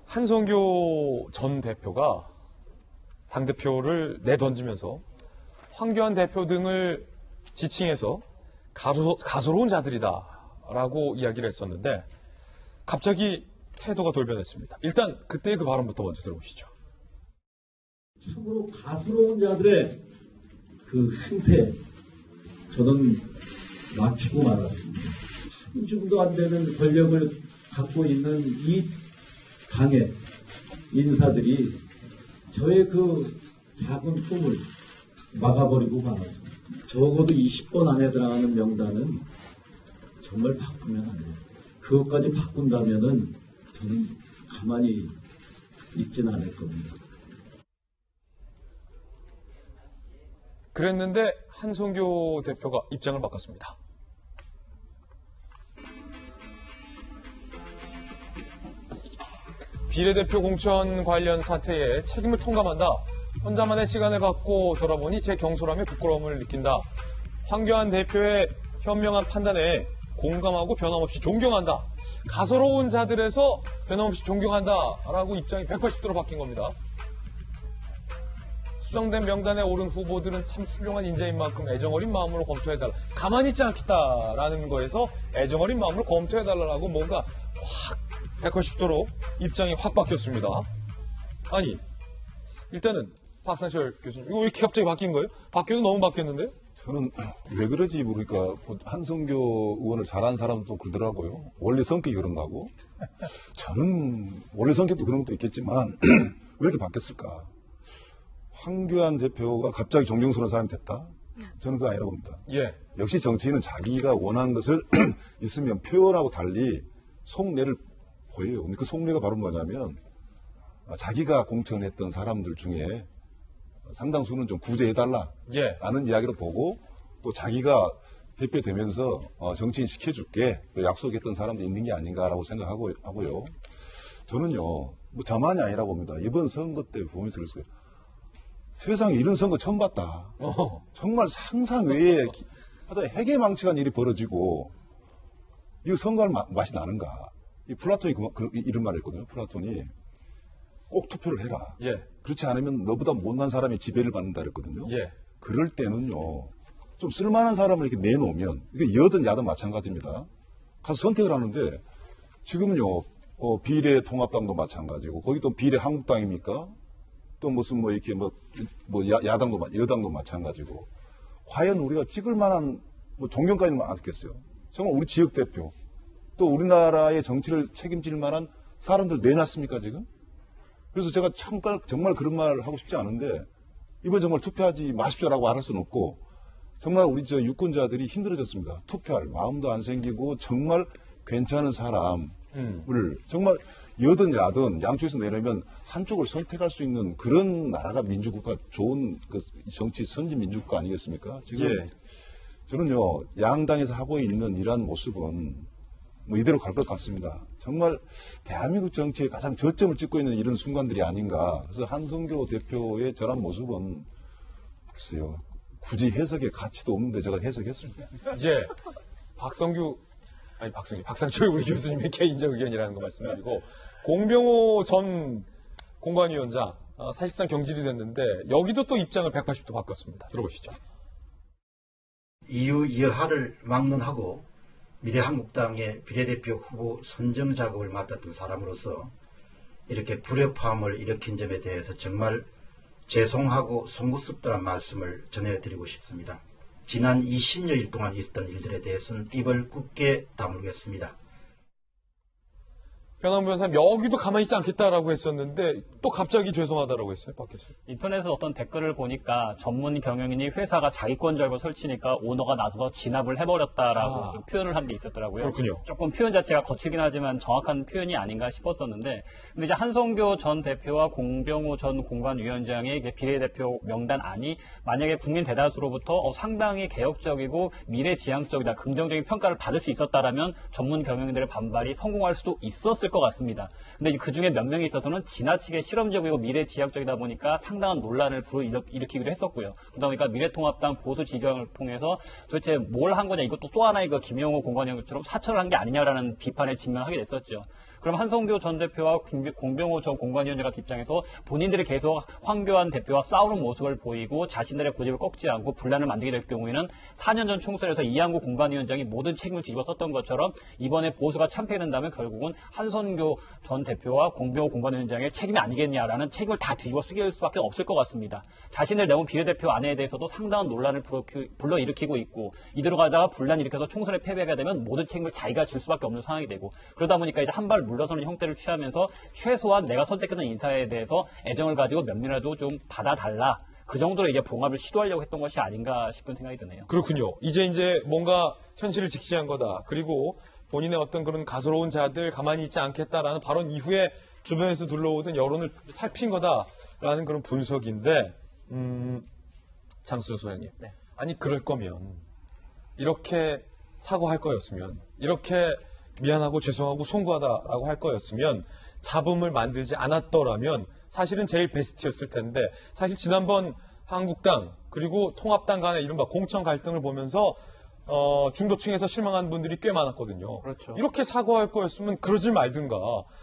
한성교 전 대표가 당대표를 내던지면서 황교안 대표 등을 지칭해서 가소로운 자들이다라고 이야기를 했었는데 갑자기 태도가 돌변했습니다. 일단 그때의 그 발언부터 먼저 들어보시죠. 참으로 가소로운 자들의 그 행태 저는 막히고 말았습니다. 한 줌도 안 되는 권력을 갖고 있는 이 당의 인사들이 저의 그 작은 꿈을 막아버리고 말았습니다. 적어도 20번 안에 들어가는 명단은 정말 바꾸면 안 돼요. 그것까지 바꾼다면은 저는 가만히 있지는 않을 겁니다. 그랬는데 한성교 대표가 입장을 바꿨습니다. 비례대표 공천 관련 사태에 책임을 통감한다. 혼자만의 시간을 갖고 돌아보니 제 경솔함에 부끄러움을 느낀다. 황교안 대표의 현명한 판단에 공감하고 변함없이 존경한다. 가소로운 자들에서 변함없이 존경한다라고 입장이 180도로 바뀐 겁니다. 수정된 명단에 오른 후보들은 참 훌륭한 인재인 만큼 애정어린 마음으로 검토해달라. 가만히 있지 않겠다라는 거에서 애정어린 마음으로 검토해달라고 뭔가 확 180도로 입장이 확 바뀌었습니다. 아니, 일단은 박상철 교수님, 이거 왜 이렇게 갑자기 바뀐 거예요? 바뀌어도 너무 바뀌었는데? 저는 왜 그러지 모르니까 한성교 의원을 잘하는 사람도 그러더라고요. 원래 성격이 그런가 하고. 저는 원래 성격도 그런 것도 있겠지만 왜 이렇게 바뀌었을까? 황교안 대표가 갑자기 존경스러운 사람이 됐다? 저는 그거 아니라고 봅니다. 예. 역시 정치인은 자기가 원하는 것을 있으면 표현하고 달리 속내를 보여요. 근데 그 속내가 바로 뭐냐면 자기가 공천했던 사람들 중에 상당수는 좀 구제해달라 라는 이야기로 보고 또 자기가 대표되면서 정치인 시켜줄게 약속했던 사람도 있는 게 아닌가라고 생각하고요. 저는요 뭐 저만이 아니라고 봅니다. 이번 선거 때 보면서 그랬어요. 세상에 이런 선거 처음 봤다. 정말 상상 외에 하다 해괴망측한 일이 벌어지고 이거 선거할 맛이 나는가. 이 플라톤이 이런 말을 했거든요. 플라톤이 꼭 투표를 해라. 예. 그렇지 않으면 너보다 못난 사람이 지배를 받는다 그랬거든요. 예. 그럴 때는요. 좀 쓸만한 사람을 이렇게 내놓으면 이게 여든 야든 마찬가지입니다. 가서 선택을 하는데 지금요. 비례통합당도 마찬가지고 거기 또 비례한국당입니까? 또 무슨 뭐 이렇게 야당도 여당도 마찬가지고 과연 우리가 찍을 만한 존경까지는 안 듣겠어요. 정말 우리 지역 대표 또 우리나라의 정치를 책임질 만한 사람들 내놨습니까 지금? 그래서 제가 정말 그런 말 하고 싶지 않은데 이번 정말 투표하지 마십시오라고 할 수는 없고 정말 우리 유권자들이 힘들어졌습니다. 투표할 마음도 안 생기고 정말 괜찮은 사람을 정말 여든 야든 양쪽에서 내려면 한쪽을 선택할 수 있는 그런 나라가 민주국가 좋은 그 정치 선진 민주국가 아니겠습니까? 지금 저는요 양당에서 하고 있는 이러한 모습은 이대로 갈 것 같습니다. 정말 대한민국 정치에 가장 저점을 찍고 있는 이런 순간들이 아닌가. 그래서 한성교 대표의 저런 모습은 글쎄요. 굳이 해석의 가치도 없는데 제가 해석했습니다. 이제 박상철 우리 교수님의 개인적 의견이라는 거 말씀드리고 공병호 전 공관위원장 사실상 경질이 됐는데 여기도 또 입장을 180도 바꿨습니다. 들어보시죠. 이유이하를 막론하고 미래한국당의 비례대표 후보 선정 작업을 맡았던 사람으로서 이렇게 불협화음을 일으킨 점에 대해서 정말 죄송하고 송구스럽다는 말씀을 전해드리고 싶습니다. 지난 20여일 동안 있었던 일들에 대해서는 입을 굳게 다물겠습니다. 변함부 변호사님 여기도 가만히 있지 않겠다라고 했었는데 또 갑자기 죄송하다라고 했어요. 바뀌었어요. 인터넷에 어떤 댓글을 보니까 전문 경영인이 회사가 자기권 절거 설치니까 오너가 나서서 진압을 해버렸다라고 표현을 한 게 있었더라고요. 그렇군요. 조금 표현 자체가 거칠긴 하지만 정확한 표현이 아닌가 싶었었는데 근데 이제 한성교 전 대표와 공병호 전 공관위원장의 비례대표 명단안이 만약에 국민 대다수로부터 상당히 개혁적이고 미래지향적이다, 긍정적인 평가를 받을 수 있었다라면 전문 경영인들의 반발이 성공할 수도 있었을 것 같습니다. 근데 그 중에 몇 명에 있어서는 지나치게 실험적이고 미래지향적이다 보니까 상당한 논란을 일으키기도 했었고요. 그러다 보니까 미래통합당 보수 지지층을 통해서 도대체 뭘 한 거냐, 이것도 또 하나의 김영호 공관위원처럼 사천을 한 게 아니냐라는 비판에 직면하게 됐었죠. 그럼 한성교 전 대표와 공병호 전 공관위원장 같은 입장에서 본인들이 계속 황교안 대표와 싸우는 모습을 보이고 자신들의 고집을 꺾지 않고 분란을 만들게 될 경우에는 4년 전 총선에서 이한구 공관위원장이 모든 책임을 뒤집어 썼던 것처럼 이번에 보수가 참패된다면 결국은 한성교 전 대표와 공병호 공관위원장의 책임이 아니겠냐라는 책임을 다 뒤집어 쓰게 될 수밖에 없을 것 같습니다. 자신들 내온 비례대표 안에 대해서도 상당한 논란을 불러일으키고 있고 이대로 가다가 분란 일으켜서 총선에 패배하게 되면 모든 책임을 자기가 질 수밖에 없는 상황이 되고 그러다 보니까 이제 한 발 물러서는 형태를 취하면서 최소한 내가 선택했던 인사에 대해서 애정을 가지고 면밀하도 좀 받아달라. 그 정도로 이제 봉합을 시도하려고 했던 것이 아닌가 싶은 생각이 드네요. 그렇군요. 이제 뭔가 현실을 직시한 거다. 그리고 본인의 어떤 그런 가소로운 자들 가만히 있지 않겠다라는 발언 이후에 주변에서 둘러오던 여론을 살핀 거다라는 그런 분석인데, 장수호 소장님. 네. 아니, 그럴 거면, 이렇게 사과할 거였으면, 이렇게 미안하고 죄송하고 송구하다라고 할 거였으면, 잡음을 만들지 않았더라면, 사실은 제일 베스트였을 텐데, 사실 지난번 한국당, 그리고 통합당 간의 이른바 공천 갈등을 보면서, 중도층에서 실망한 분들이 꽤 많았거든요. 그렇죠. 이렇게 사과할 거였으면 그러지 말든가.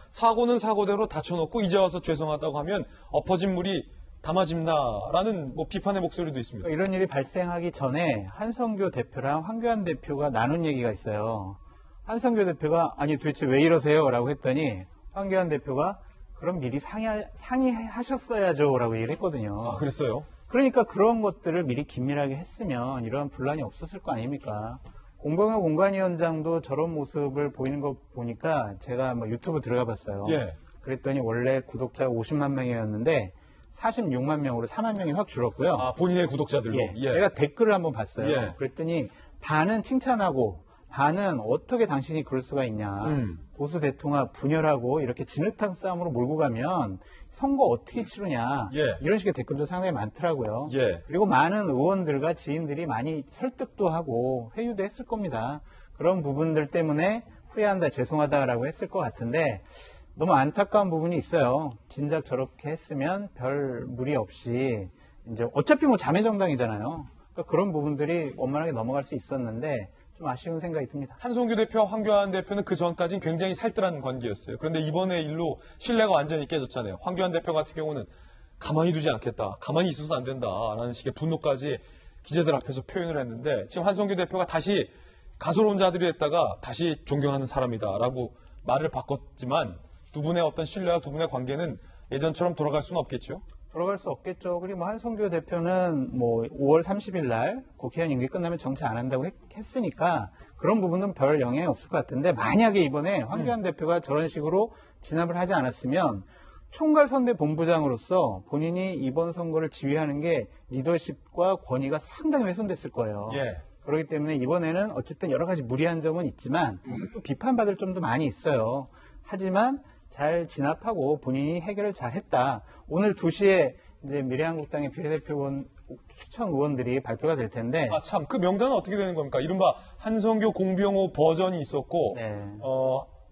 사고는 사고대로 다쳐놓고 이제 와서 죄송하다고 하면 엎어진 물이 담아집나라는 뭐 비판의 목소리도 있습니다. 이런 일이 발생하기 전에 한성교 대표랑 황교안 대표가 나눈 얘기가 있어요. 한성교 대표가 아니 도대체 왜 이러세요? 라고 했더니 황교안 대표가 그럼 미리 상의하셨어야죠 라고 얘기를 했거든요. 아, 그랬어요? 그러니까 그런 것들을 미리 긴밀하게 했으면 이런 분란이 없었을 거 아닙니까? 공병호 공관위원장도 저런 모습을 보이는 거 보니까 제가 뭐 유튜브 들어가 봤어요. 예. 그랬더니 원래 구독자가 50만 명이었는데 46만 명으로 4만 명이 확 줄었고요. 아, 본인의 구독자들로? 예. 예. 제가 댓글을 한번 봤어요. 예. 그랬더니 반은 칭찬하고 반은 어떻게 당신이 그럴 수가 있냐. 보수 대통합 분열하고 이렇게 진흙탕 싸움으로 몰고 가면 선거 어떻게 치르냐. 예. 이런 식의 댓글도 상당히 많더라고요. 예. 그리고 많은 의원들과 지인들이 많이 설득도 하고 회유도 했을 겁니다. 그런 부분들 때문에 후회한다, 죄송하다라고 했을 것 같은데 너무 안타까운 부분이 있어요. 진작 저렇게 했으면 별 무리 없이 이제 어차피 뭐 자매정당이잖아요. 그러니까 그런 부분들이 원만하게 넘어갈 수 있었는데 좀 아쉬운 생각이 듭니다. 한송규 대표와 황교안 대표는 그 전까지는 굉장히 살뜰한 관계였어요. 그런데 이번에 일로 신뢰가 완전히 깨졌잖아요. 황교안 대표 같은 경우는 가만히 두지 않겠다. 가만히 있어서 안 된다라는 식의 분노까지 기자들 앞에서 표현을 했는데 지금 한송규 대표가 다시 가소로운 자들이 했다가 다시 존경하는 사람이다라고 말을 바꿨지만 두 분의 어떤 신뢰와 두 분의 관계는 예전처럼 돌아갈 수는 없겠죠. 돌아갈 수 없겠죠. 그리고 뭐 한성규 대표는 뭐 5월 30일 날 국회의원 임기 끝나면 정치 안 한다고 했으니까 그런 부분은 별 영향이 없을 것 같은데 만약에 이번에 황교안 대표가 저런 식으로 진압을 하지 않았으면 총괄선대본부장으로서 본인이 이번 선거를 지휘하는 게 리더십과 권위가 상당히 훼손됐을 거예요. 예. 그렇기 때문에 이번에는 어쨌든 여러 가지 무리한 점은 있지만 또 비판받을 점도 많이 있어요. 하지만 잘 진압하고 본인이 해결을 잘했다. 오늘 2시에 이제 미래한국당의 비례대표원 추천 의원들이 발표가 될 텐데. 아, 참. 그 명단은 어떻게 되는 겁니까? 이른바 한성규 공병호 버전이 있었고, 네.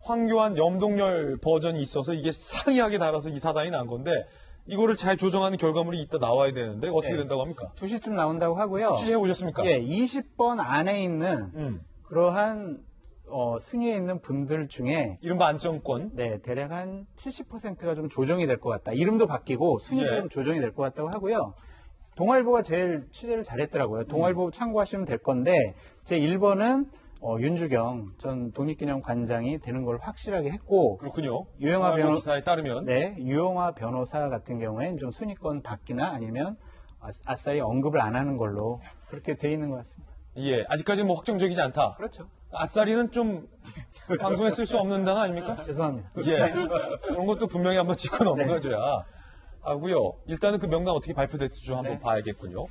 황교안 염동열 버전이 있어서 이게 상이하게 달아서 이 사단이 난 건데, 이거를 잘 조정하는 결과물이 이따 나와야 되는데, 어떻게 네. 된다고 합니까? 2시쯤 나온다고 하고요. 취재해 오셨습니까? 예, 20번 안에 있는 그러한 순위에 있는 분들 중에 이른바 안정권. 네, 대략 한 70%가 좀 조정이 될 것 같다. 이름도 바뀌고 순위도 예. 좀 조정이 될 것 같다고 하고요. 동아일보가 제일 취재를 잘했더라고요. 동아일보 참고하시면 될 건데 제 1번은 윤주경 전 독립기념관장이 되는 걸 확실하게 했고 그렇군요. 유영하 동아일보 기사에 따르면. 네, 유영하 변호사 같은 경우에는 좀 순위권 받기나 아니면 아싸리 언급을 안 하는 걸로 그렇게 돼 있는 것 같습니다. 예, 아직까지는 뭐 확정적이지 않다. 그렇죠. 아싸리는 좀 방송에 쓸 수 없는 단어 아닙니까? 죄송합니다. 예. 그런 것도 분명히 한번 짚고 넘어가줘야 하고요. 일단은 그 명단 어떻게 발표될지 좀 한번 봐야겠군요.